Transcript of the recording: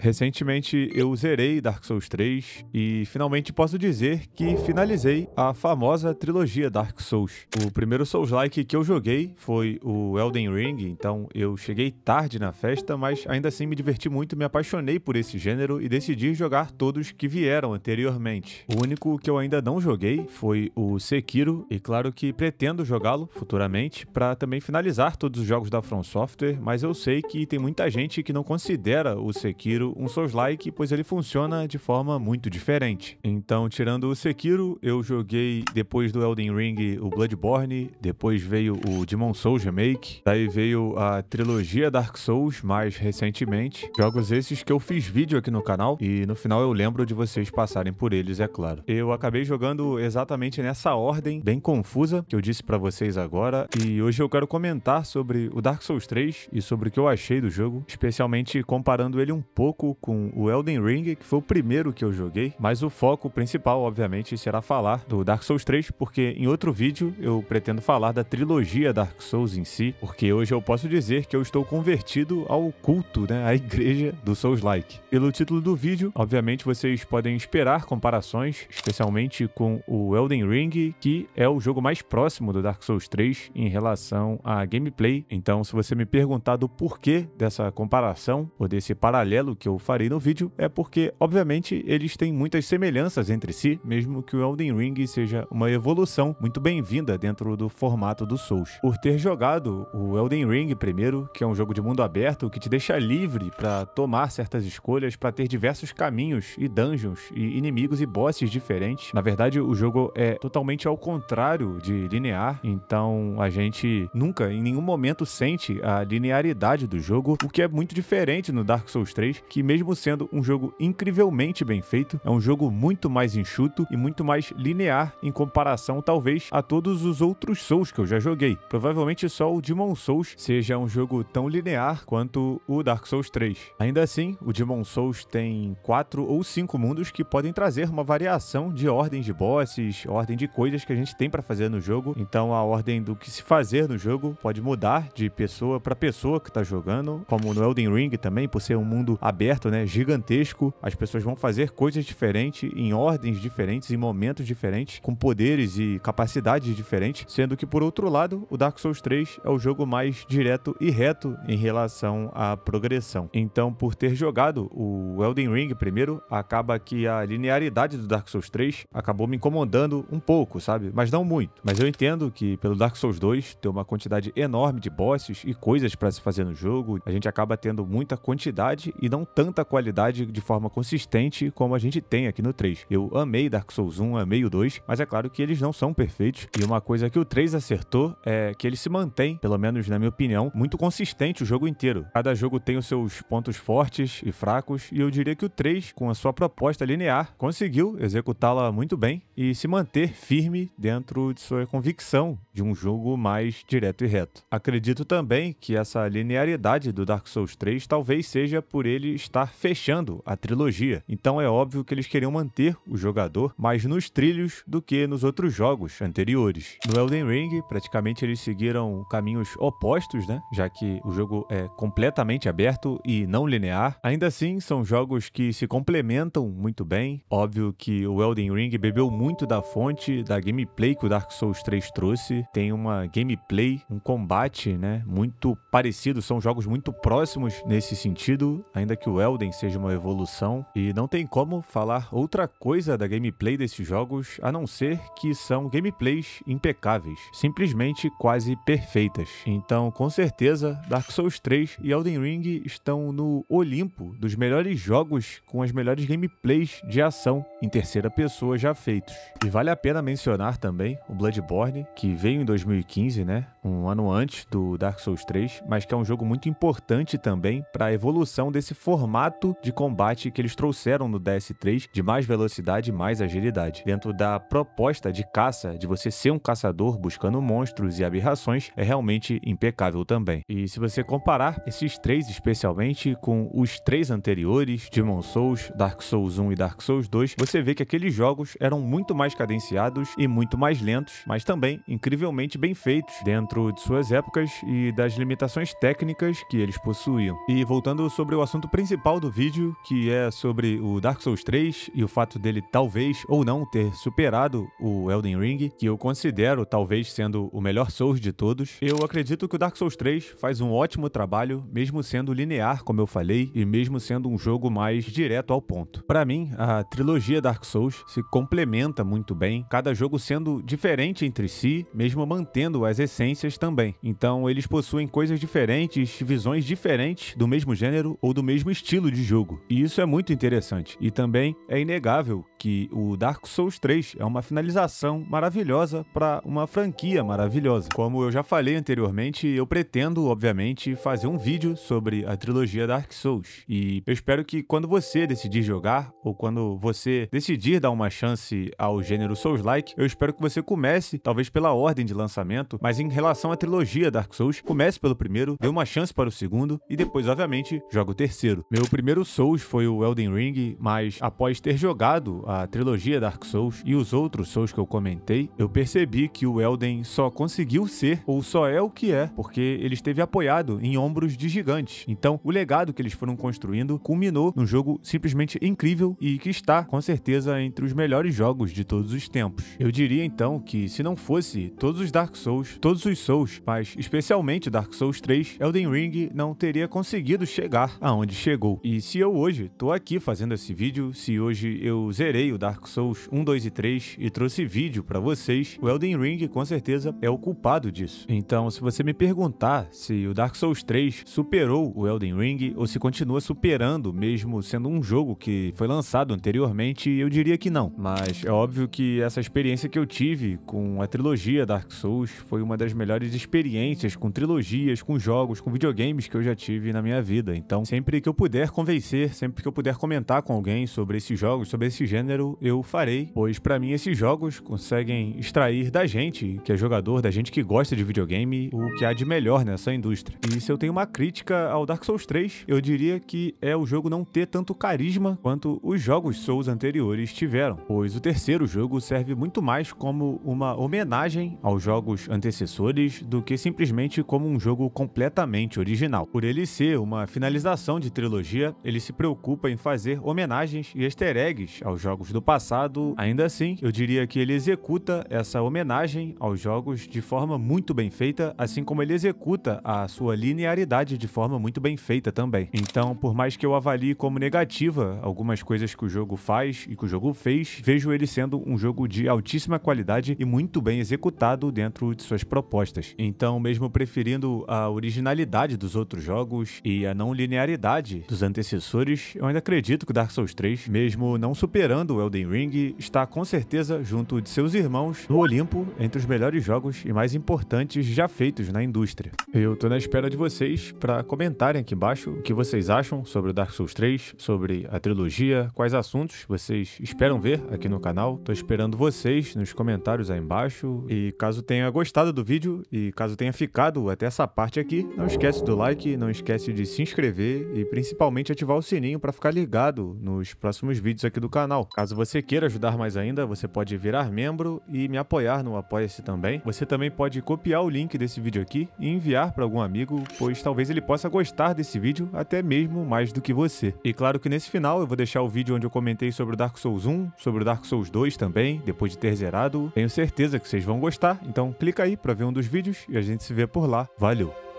Recentemente eu zerei Dark Souls 3 e finalmente posso dizer que finalizei a famosa trilogia Dark Souls. O primeiro Souls-like que eu joguei foi o Elden Ring, então eu cheguei tarde na festa, mas ainda assim me diverti muito, me apaixonei por esse gênero e decidi jogar todos que vieram anteriormente. O único que eu ainda não joguei foi o Sekiro, e claro que pretendo jogá-lo futuramente para também finalizar todos os jogos da From Software, mas eu sei que tem muita gente que não considera o Sekiro um Souls-like, pois ele funciona de forma muito diferente. Então, tirando o Sekiro, eu joguei depois do Elden Ring o Bloodborne, depois veio o Demon Souls Remake, daí veio a trilogia Dark Souls mais recentemente, jogos esses que eu fiz vídeo aqui no canal e no final eu lembro de vocês passarem por eles, é claro. Eu acabei jogando exatamente nessa ordem bem confusa que eu disse pra vocês agora, e hoje eu quero comentar sobre o Dark Souls 3 e sobre o que eu achei do jogo, especialmente comparando ele um pouco com o Elden Ring, que foi o primeiro que eu joguei, mas o foco principal, obviamente, será falar do Dark Souls 3, porque em outro vídeo eu pretendo falar da trilogia Dark Souls em si, porque hoje eu posso dizer que eu estou convertido ao culto, né, à igreja do Souls-like. Pelo título do vídeo, obviamente vocês podem esperar comparações, especialmente com o Elden Ring, que é o jogo mais próximo do Dark Souls 3 em relação a gameplay. Então, se você me perguntar do porquê dessa comparação, ou desse paralelo que eu farei no vídeo, é porque, obviamente, eles têm muitas semelhanças entre si, mesmo que o Elden Ring seja uma evolução muito bem-vinda dentro do formato do Souls. Por ter jogado o Elden Ring primeiro, que é um jogo de mundo aberto que te deixa livre para tomar certas escolhas, para ter diversos caminhos e dungeons e inimigos e bosses diferentes. Na verdade, o jogo é totalmente ao contrário de linear, então a gente nunca, em nenhum momento, sente a linearidade do jogo, o que é muito diferente no Dark Souls 3, que mesmo sendo um jogo incrivelmente bem feito, é um jogo muito mais enxuto e muito mais linear em comparação, talvez, a todos os outros Souls que eu já joguei. Provavelmente só o Demon Souls seja um jogo tão linear quanto o Dark Souls 3. Ainda assim, o Demon Souls tem 4 ou 5 mundos que podem trazer uma variação de ordens de bosses, ordem de coisas que a gente tem para fazer no jogo. Então a ordem do que se fazer no jogo pode mudar de pessoa para pessoa que está jogando, como no Elden Ring também, por ser um mundo aberto, né, gigantesco, as pessoas vão fazer coisas diferentes, em ordens diferentes, em momentos diferentes, com poderes e capacidades diferentes, sendo que, por outro lado, o Dark Souls 3 é o jogo mais direto e reto em relação à progressão. Então, por ter jogado o Elden Ring primeiro, acaba que a linearidade do Dark Souls 3 acabou me incomodando um pouco, sabe? Mas não muito. Mas eu entendo que pelo Dark Souls 2 ter uma quantidade enorme de bosses e coisas para se fazer no jogo, a gente acaba tendo muita quantidade e não tanta qualidade de forma consistente como a gente tem aqui no 3. Eu amei Dark Souls 1, amei o 2, mas é claro que eles não são perfeitos, e uma coisa que o 3 acertou é que ele se mantém, pelo menos na minha opinião, muito consistente o jogo inteiro. Cada jogo tem os seus pontos fortes e fracos, e eu diria que o 3, com a sua proposta linear, conseguiu executá-la muito bem e se manter firme dentro de sua convicção de um jogo mais direto e reto. Acredito também que essa linearidade do Dark Souls 3 talvez seja por ele estar fechando a trilogia. Então é óbvio que eles queriam manter o jogador mais nos trilhos do que nos outros jogos anteriores. No Elden Ring, praticamente eles seguiram caminhos opostos, né? Já que o jogo é completamente aberto e não linear. Ainda assim, são jogos que se complementam muito bem. Óbvio que o Elden Ring bebeu muito da fonte da gameplay que o Dark Souls 3 trouxe. Tem uma gameplay, um combate, né, muito parecido. São jogos muito próximos nesse sentido, ainda que o Elden seja uma evolução. E não tem como falar outra coisa da gameplay desses jogos, a não ser que são gameplays impecáveis, simplesmente quase perfeitas. Então, com certeza, Dark Souls 3 e Elden Ring estão no Olimpo dos melhores jogos com as melhores gameplays de ação em terceira pessoa já feitos. E vale a pena mencionar também o Bloodborne, que veio em 2015, né? Um ano antes do Dark Souls 3, mas que é um jogo muito importante também para a evolução desse formato de combate que eles trouxeram no DS3, de mais velocidade e mais agilidade. Dentro da proposta de caça, de você ser um caçador buscando monstros e aberrações, é realmente impecável também. E se você comparar esses três especialmente com os três anteriores, Demon Souls, Dark Souls 1 e Dark Souls 2, você vê que aqueles jogos eram muito mais cadenciados e muito mais lentos, mas também incrivelmente incrivelmente bem feitos dentro de suas épocas e das limitações técnicas que eles possuíam. E voltando sobre o assunto principal do vídeo, que é sobre o Dark Souls 3 e o fato dele talvez ou não ter superado o Elden Ring, que eu considero talvez sendo o melhor Souls de todos, eu acredito que o Dark Souls 3 faz um ótimo trabalho, mesmo sendo linear, como eu falei, e mesmo sendo um jogo mais direto ao ponto. Para mim, a trilogia Dark Souls se complementa muito bem, cada jogo sendo diferente entre si, mesmo mantendo as essências também. Então, eles possuem coisas diferentes, visões diferentes do mesmo gênero ou do mesmo estilo de jogo. E isso é muito interessante. E também é inegável que o Dark Souls 3 é uma finalização maravilhosa para uma franquia maravilhosa. Como eu já falei anteriormente, eu pretendo, obviamente, fazer um vídeo sobre a trilogia Dark Souls. E eu espero que quando você decidir jogar, ou quando você decidir dar uma chance ao gênero Souls-like, eu espero que você comece, talvez pela ordem de lançamento, mas em relação à trilogia Dark Souls, comece pelo primeiro, dê uma chance para o segundo e depois, obviamente, joga o terceiro. Meu primeiro Souls foi o Elden Ring, mas após ter jogado a trilogia Dark Souls e os outros Souls que eu comentei, eu percebi que o Elden só conseguiu ser, ou só é o que é, porque ele esteve apoiado em ombros de gigantes. Então, o legado que eles foram construindo culminou num jogo simplesmente incrível e que está, com certeza, entre os melhores jogos de todos os tempos. Eu diria, então, que se não fosse todos os Dark Souls, todos os Souls, mas especialmente Dark Souls 3, Elden Ring não teria conseguido chegar aonde chegou. E se eu hoje tô aqui fazendo esse vídeo, se hoje eu zerei o Dark Souls 1, 2 e 3 e trouxe vídeo pra vocês, o Elden Ring com certeza é o culpado disso. Então, se você me perguntar se o Dark Souls 3 superou o Elden Ring ou se continua superando, mesmo sendo um jogo que foi lançado anteriormente, eu diria que não. Mas é óbvio que essa experiência que eu tive com a trilogia Dark Souls foi uma das melhores experiências com trilogias, com jogos, com videogames que eu já tive na minha vida. Então, sempre que eu puder convencer, sempre que eu puder comentar com alguém sobre esses jogos, sobre esse gênero, eu farei, pois pra mim esses jogos conseguem extrair da gente, que é jogador, da gente que gosta de videogame, o que há de melhor nessa indústria. E se eu tenho uma crítica ao Dark Souls 3, eu diria que é o jogo não ter tanto carisma quanto os jogos Souls anteriores tiveram, pois o terceiro jogo serve muito mais como uma homenagem aos jogos antecessores do que simplesmente como um jogo completamente original. Por ele ser uma finalização de trilogia, ele se preocupa em fazer homenagens e easter eggs aos jogos do passado. Ainda assim, eu diria que ele executa essa homenagem aos jogos de forma muito bem feita, assim como ele executa a sua linearidade de forma muito bem feita também. Então, por mais que eu avalie como negativa algumas coisas que o jogo faz e que o jogo fez, vejo ele sendo um jogo de altíssima qualidade e muito bem executado dentro de suas propostas. Então, mesmo preferindo a originalidade dos outros jogos e a não linearidade dos antecessores, eu ainda acredito que Dark Souls 3, mesmo não superando o Elden Ring, está com certeza junto de seus irmãos no Olimpo entre os melhores jogos e mais importantes já feitos na indústria. Eu tô na espera de vocês para comentarem aqui embaixo o que vocês acham sobre o Dark Souls 3, sobre a trilogia, quais assuntos vocês esperam ver aqui no canal. Tô esperando vocês nos comentários aí embaixo. E caso tenha gostado do vídeo e caso tenha ficado até essa parte aqui, não esquece do like, não esquece de se inscrever e principalmente ativar o sininho para ficar ligado nos próximos vídeos aqui do canal. Caso você queira ajudar mais ainda, você pode virar membro e me apoiar no Apoia-se também. Você também pode copiar o link desse vídeo aqui e enviar para algum amigo, pois talvez ele possa gostar desse vídeo até mesmo mais do que você. E claro que nesse final eu vou deixar o vídeo onde eu comentei sobre o Dark Souls 1, sobre o Dark Souls 2 também, depois de ter zerado. Tenho certeza que vocês vão gostar, então clica aí para ver um dos vídeos e a gente se vê por lá. Valeu!